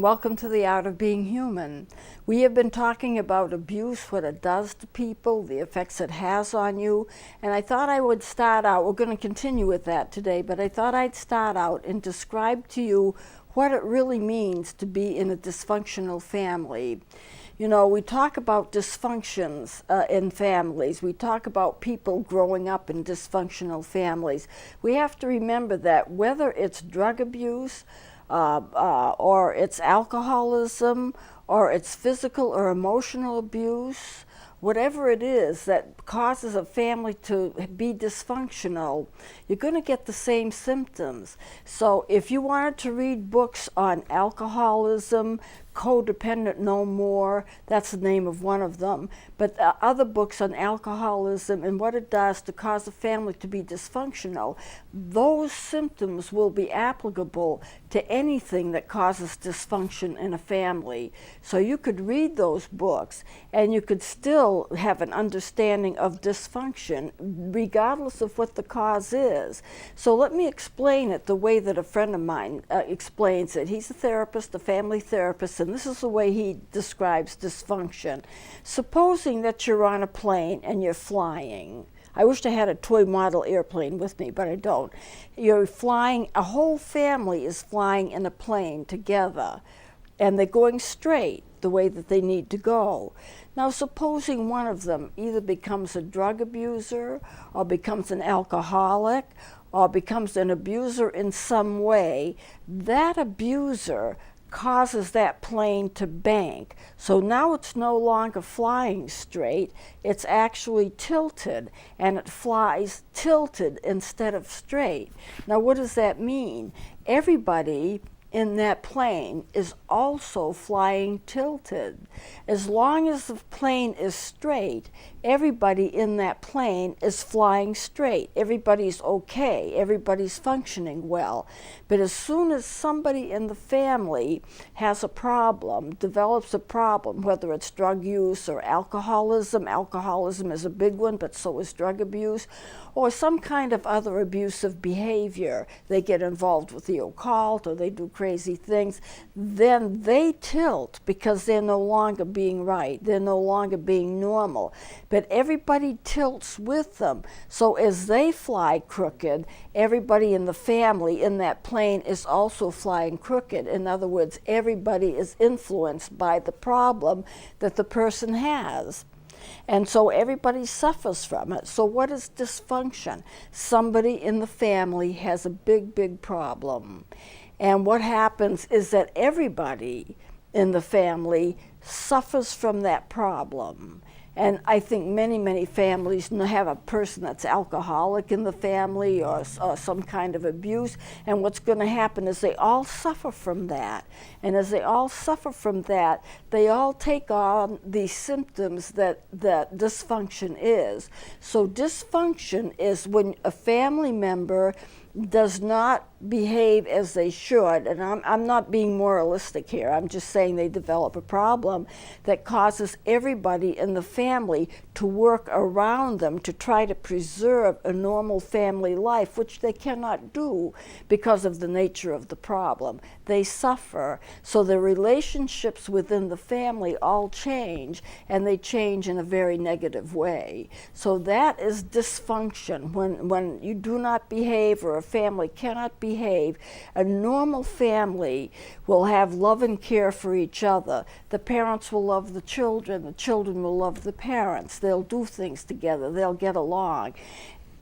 and welcome to the Art of Being Human. We have been talking about abuse, what it does to people, the effects it has on you, and I thought I would start out, we're going to continue with that today, but I thought I'd start out and describe to you what it really means to be in a dysfunctional family. You know, we talk about dysfunctions in families. We talk about people growing up in dysfunctional families. We have to remember that whether it's drug abuse, or it's alcoholism, or it's physical or emotional abuse, whatever it is that causes a family to be dysfunctional, you're going to get the same symptoms. So if you wanted to read books on alcoholism, Codependent No More, that's the name of one of them, but other books on alcoholism and what it does to cause a family to be dysfunctional, those symptoms will be applicable to anything that causes dysfunction in a family. So you could read those books and you could still have an understanding of dysfunction regardless of what the cause is. So let me explain it the way that a friend of mine explains it. He's a therapist, a family therapist, and this is the way he describes dysfunction. Supposing that you're on a plane and you're flying. I wish I had a toy model airplane with me, but I don't. You're flying, a whole family is flying in a plane together, and they're going straight the way that they need to go. Now, supposing one of them either becomes a drug abuser, or becomes an alcoholic, or becomes an abuser in some way, that abuser causes that plane to bank. So now it's no longer flying straight, it's actually tilted, and it flies tilted instead of straight. Now what does that mean? Everybody in that plane is also flying tilted. As long as the plane is straight, everybody in that plane is flying straight. Everybody's okay, everybody's functioning well. But as soon as somebody in the family has a problem, develops a problem, whether it's drug use or alcoholism is a big one, but so is drug abuse, or some kind of other abusive behavior, they get involved with the occult or they do crazy things, then they tilt because they're no longer being right, they're no longer being normal. But everybody tilts with them. So as they fly crooked, everybody in the family in that plane is also flying crooked. In other words, everybody is influenced by the problem that the person has. And so everybody suffers from it. So what is dysfunction? Somebody in the family has a big, big problem. And what happens is that everybody in the family suffers from that problem. And I think many, many families have a person that's alcoholic in the family or some kind of abuse. And what's going to happen is they all suffer from that. And as they all suffer from that, they all take on the symptoms that dysfunction is. So dysfunction is when a family member does not behave as they should, and I'm not being moralistic here, I'm just saying they develop a problem that causes everybody in the family to work around them to try to preserve a normal family life, which they cannot do because of the nature of the problem. They suffer, so the relationships within the family all change, and they change in a very negative way. So that is dysfunction, when you do not behave or a family cannot behave. A normal family will have love and care for each other. The parents will love the children will love the parents. They'll do things together, they'll get along.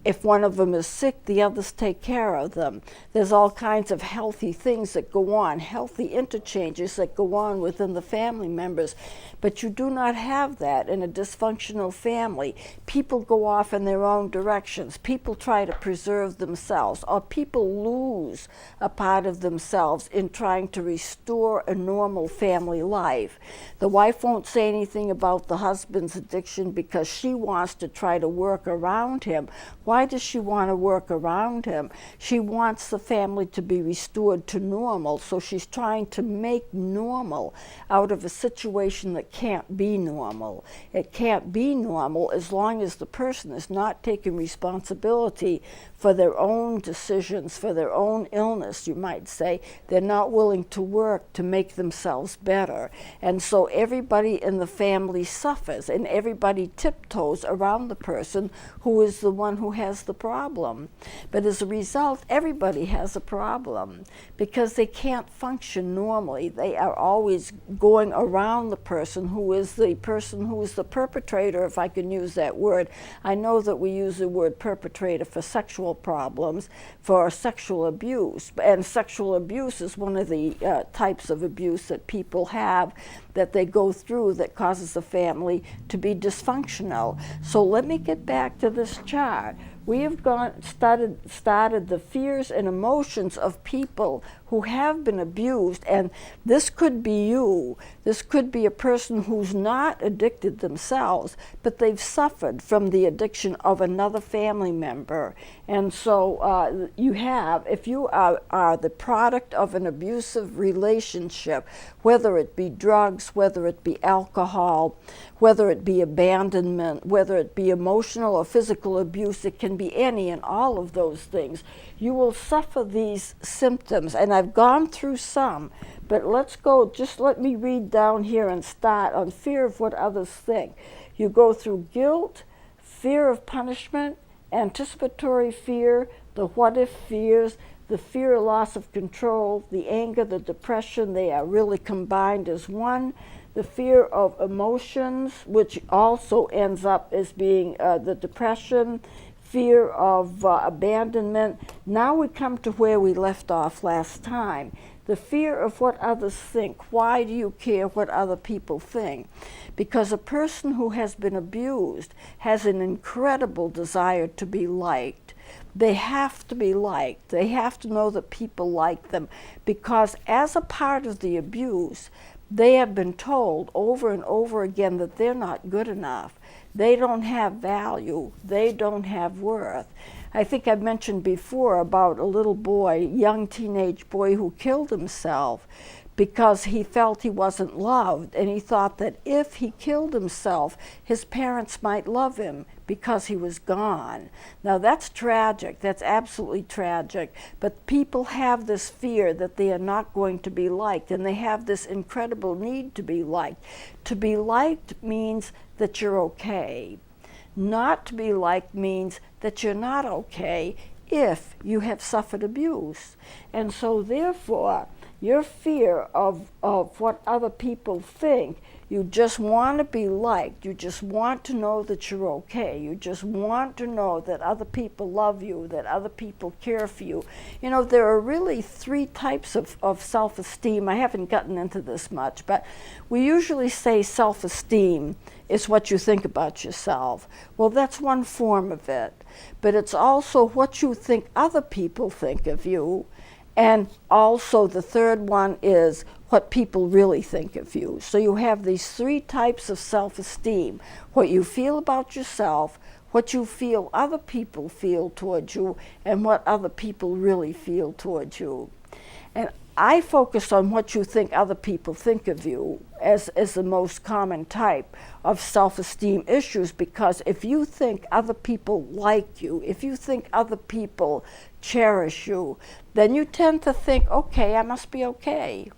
If one of them is sick, the others take care of them. There's all kinds of healthy things that go on, healthy interchanges that go on within the family members. But you do not have that in a dysfunctional family. People go off in their own directions. People try to preserve themselves, or people lose a part of themselves in trying to restore a normal family life. The wife won't say anything about the husband's addiction because she wants to try to work around him, Why does she want to work around him? She wants the family to be restored to normal, so she's trying to make normal out of a situation that can't be normal. It can't be normal as long as the person is not taking responsibility for their own decisions, for their own illness, you might say. They're not willing to work to make themselves better. And so everybody in the family suffers, and everybody tiptoes around the person who is the one who has the problem. But as a result, everybody has a problem because they can't function normally. They are always going around the person who is the perpetrator, if I can use that word. I know that we use the word perpetrator for sexual problems, for sexual abuse, and sexual abuse is one of the types of abuse that people have, that they go through, that causes the family to be dysfunctional. So let me get back to this chart. We have started the fears and emotions of people who have been abused, and this could be you. This could be a person who's not addicted themselves, but they've suffered from the addiction of another family member. And so you have, if you are the product of an abusive relationship, whether it be drugs, whether it be alcohol, whether it be abandonment, whether it be emotional or physical abuse, it can be any and all of those things. You will suffer these symptoms, and I've gone through some, but let's go, just let me read down here and start on fear of what others think. You go through guilt, fear of punishment, anticipatory fear, the what if fears, the fear of loss of control, the anger, the depression, they are really combined as one. The fear of emotions, which also ends up as being the depression, fear of abandonment. Now we come to where we left off last time. The fear of what others think. Why do you care what other people think? Because a person who has been abused has an incredible desire to be liked. They have to be liked. They have to know that people like them, because as a part of the abuse, they have been told over and over again that they're not good enough. They don't have value. They don't have worth. I think I mentioned before about a little boy, young teenage boy, who killed himself because he felt he wasn't loved, and he thought that if he killed himself, his parents might love him because he was gone. Now that's tragic, that's absolutely tragic, but people have this fear that they are not going to be liked, and they have this incredible need to be liked. To be liked means that you're okay. Not to be liked means that you're not okay if you have suffered abuse. And so therefore, your fear of what other people think, you just want to be liked. You just want to know that you're okay. You just want to know that other people love you, that other people care for you. You know, there are really three types of self-esteem. I haven't gotten into this much, but we usually say self-esteem is what you think about yourself. Well, that's one form of it, but it's also what you think other people think of you. And also the third one is what people really think of you. So you have these three types of self-esteem: what you feel about yourself, what you feel other people feel towards you, and what other people really feel towards you. And I focus on what you think other people think of you as the most common type of self-esteem issues, because if you think other people like you, if you think other people cherish you, then you tend to think, okay, I must be okay.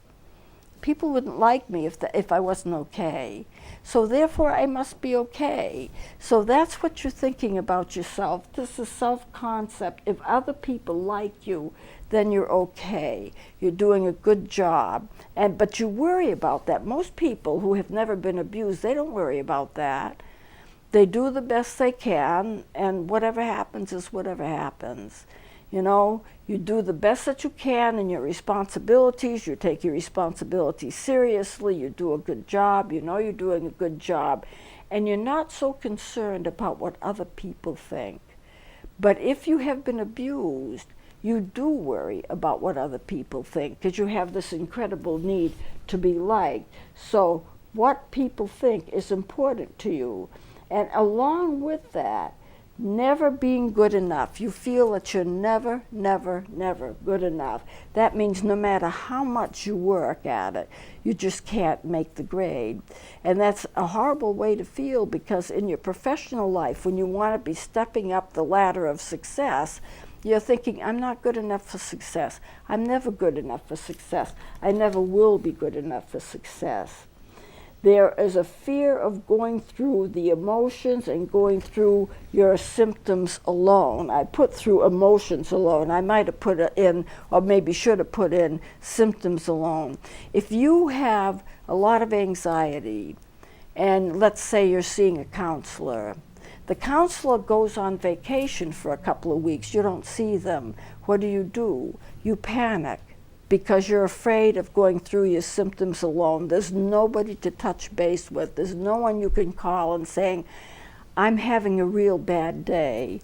People wouldn't like me if I wasn't okay. So therefore, I must be okay. So that's what you're thinking about yourself. This is self-concept. If other people like you, then you're okay. You're doing a good job. But you worry about that. Most people who have never been abused, they don't worry about that. They do the best they can, and whatever happens is whatever happens. You know, you do the best that you can in your responsibilities. You take your responsibilities seriously. You do a good job. You know you're doing a good job. And you're not so concerned about what other people think. But if you have been abused, you do worry about what other people think, because you have this incredible need to be liked. So what people think is important to you. And along with that, Never being good enough. You feel that you're never, never, never good enough. That means no matter how much you work at it, you just can't make the grade. And that's a horrible way to feel, because in your professional life, when you want to be stepping up the ladder of success, you're thinking, I'm not good enough for success. I'm never good enough for success. I never will be good enough for success. There is a fear of going through the emotions and going through your symptoms alone. I put through emotions alone. I might have put it in, or maybe should have put in, symptoms alone. If you have a lot of anxiety, and let's say you're seeing a counselor, the counselor goes on vacation for a couple of weeks. You don't see them. What do? You panic, because you're afraid of going through your symptoms alone. There's nobody to touch base with. There's no one you can call and saying, I'm having a real bad day,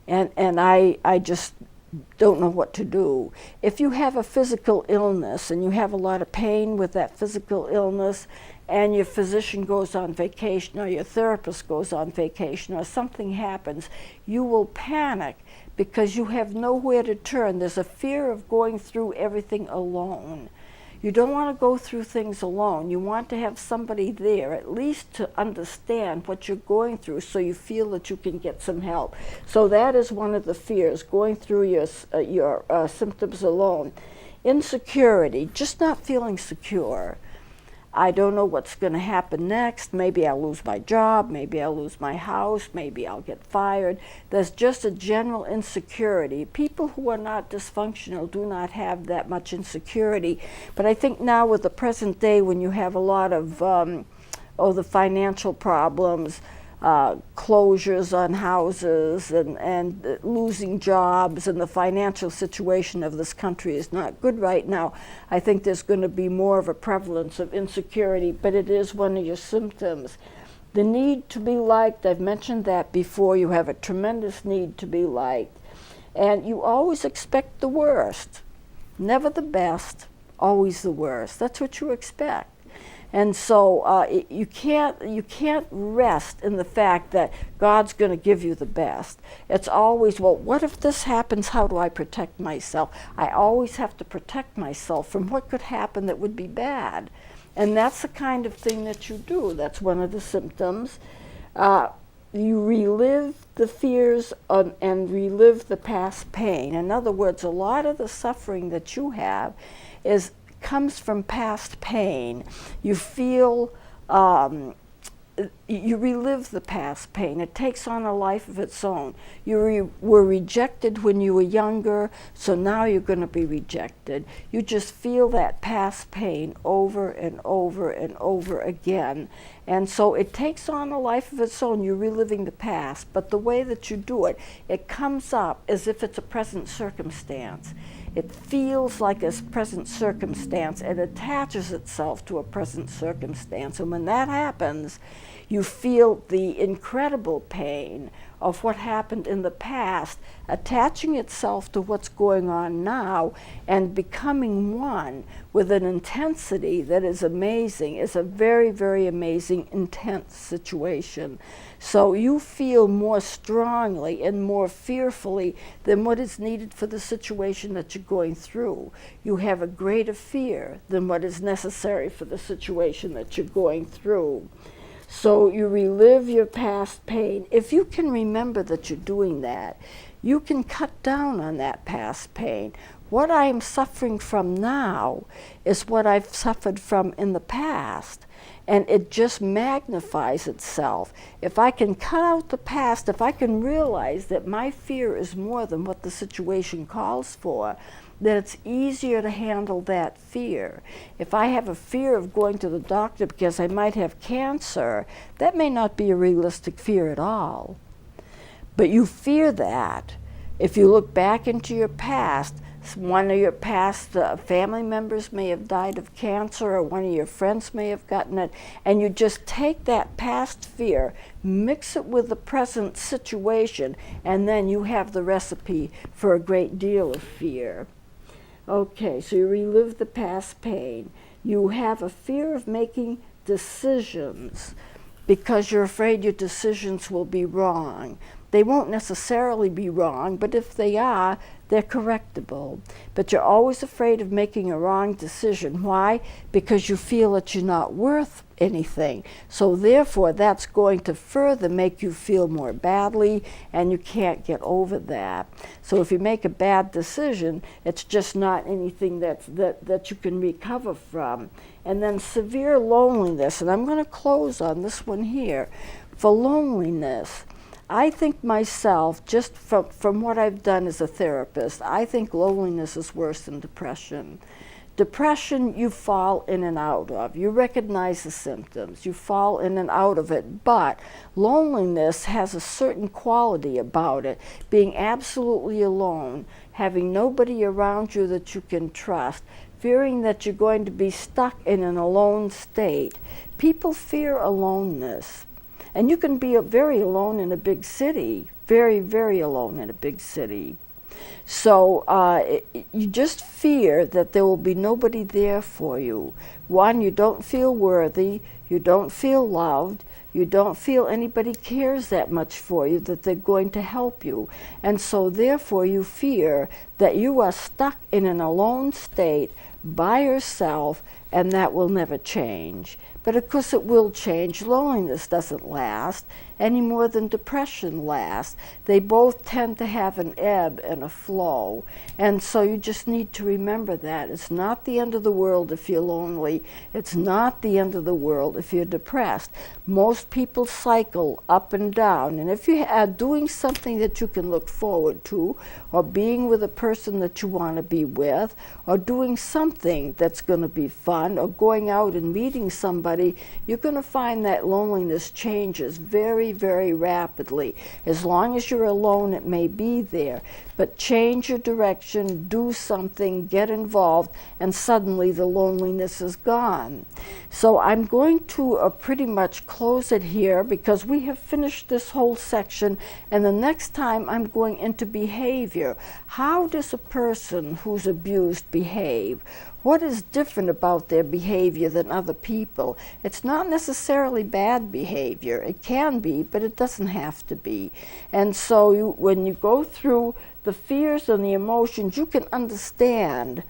and I just don't know what to do. If you have a physical illness and you have a lot of pain with that physical illness, and your physician goes on vacation, or your therapist goes on vacation, or something happens, you will panic because you have nowhere to turn. There's a fear of going through everything alone. You don't want to go through things alone. You want to have somebody there, at least to understand what you're going through, so you feel that you can get some help. So that is one of the fears, going through your symptoms alone. Insecurity, just not feeling secure. I don't know what's going to happen next. Maybe I'll lose my job. Maybe I'll lose my house. Maybe I'll get fired. There's just a general insecurity. People who are not dysfunctional do not have that much insecurity. But I think now, with the present day, when you have a lot of the financial problems, closures on houses, and losing jobs, and the financial situation of this country is not good right now, I think there's going to be more of a prevalence of insecurity, but it is one of your symptoms. The need to be liked, I've mentioned that before. You have a tremendous need to be liked, and you always expect the worst. Never the best, always the worst. That's what you expect. And so you can't rest in the fact that God's going to give you the best. It's always, well, what if this happens? How do I protect myself? I always have to protect myself from what could happen that would be bad. And that's the kind of thing that you do. That's one of the symptoms. You relive the fears and relive the past pain. In other words, a lot of the suffering that you have comes from past pain. You feel, you relive the past pain. It takes on a life of its own. You were rejected when you were younger, so now you're going to be rejected. You just feel that past pain over and over and over again. And so it takes on a life of its own. You're reliving the past, but the way that you do it, it comes up as if it's a present circumstance. It feels like a present circumstance and attaches itself to a present circumstance. And when that happens, you feel the incredible pain of what happened in the past attaching itself to what's going on now and becoming one with an intensity that is amazing. It's a very, very amazing, intense situation. So you feel more strongly and more fearfully than what is needed for the situation that you're going through. You have a greater fear than what is necessary for the situation that you're going through. So you relive your past pain. If you can remember that you're doing that, you can cut down on that past pain. What I am suffering from now is what I've suffered from in the past, and it just magnifies itself. If I can cut out the past, if I can realize that my fear is more than what the situation calls for, then it's easier to handle that fear. If I have a fear of going to the doctor because I might have cancer, that may not be a realistic fear at all. But you fear that. If you look back into your past, one of your past family members may have died of cancer, or one of your friends may have gotten it, and you just take that past fear, mix it with the present situation, and then you have the recipe for a great deal of fear. Okay, so you relive the past pain. You have a fear of making decisions because you're afraid your decisions will be wrong. They won't necessarily be wrong, but if they are, they're correctable. But you're always afraid of making a wrong decision. Why? Because you feel that you're not worth anything. So therefore, that's going to further make you feel more badly, and you can't get over that. So if you make a bad decision, it's just not anything that you can recover from. And then severe loneliness, and I'm going to close on this one here. For loneliness, I think myself, just from what I've done as a therapist, I think loneliness is worse than depression. Depression, you fall in and out of. You recognize the symptoms. You fall in and out of it. But loneliness has a certain quality about it. Being absolutely alone, having nobody around you that you can trust, fearing that you're going to be stuck in an alone state. People fear aloneness. And you can be very alone in a big city, very, very alone in a big city. So you just fear that there will be nobody there for you. One, you don't feel worthy, you don't feel loved, you don't feel anybody cares that much for you, that they're going to help you. And so therefore you fear that you are stuck in an alone state by yourself, and that will never change. But of course it will change. Loneliness doesn't last any more than depression lasts. They both tend to have an ebb and a flow. And so you just need to remember that. It's not the end of the world if you're lonely. It's not the end of the world if you're depressed. Most people cycle up and down. And if you are doing something that you can look forward to, or being with a person that you want to be with, or doing something that's going to be fun, or going out and meeting somebody, you're going to find that loneliness changes very, very rapidly. As long as you're alone, it may be there, but change your direction, do something, get involved, and suddenly the loneliness is gone. So I'm going to pretty much close it here, because we have finished this whole section, and the next time I'm going into behavior. How does a person who's abused behave? What is different about their behavior than other people? It's not necessarily bad behavior. It can be, but it doesn't have to be. And so when you go through the fears and the emotions, you can understand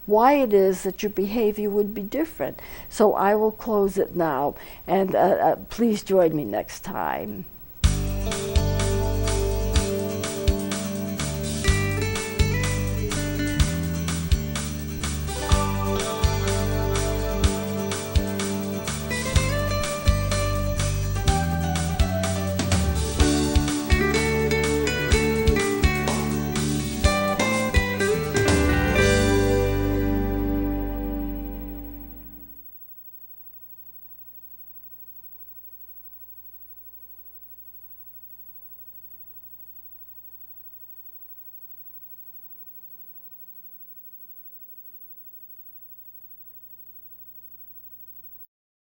why it is that your behavior would be different. So I will close it now, and please join me next time.